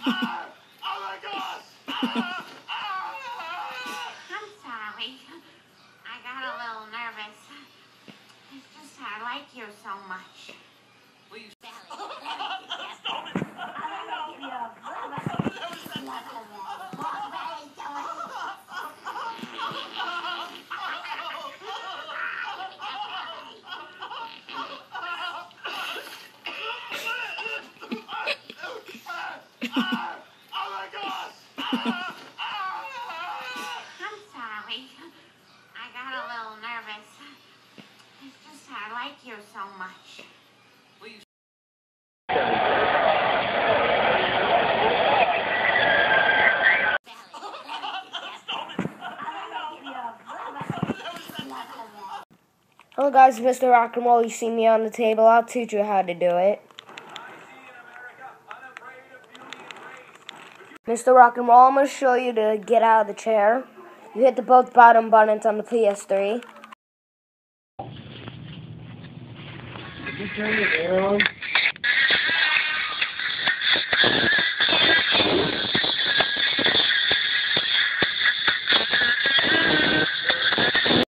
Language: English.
Oh my gosh! I'm sorry. I got a little nervous. It's just I like you so much. Please. Oh my gosh! I'm sorry. I got a little nervous. It's just I like you so much. Please. Hello guys, Mr. Rock and Roll. You see me on the table. I'll teach you how to do it. Mr. Rock and Roll, I'm going to show you to get out of the chair. You hit the both bottom buttons on the PS3. Did you turn it down?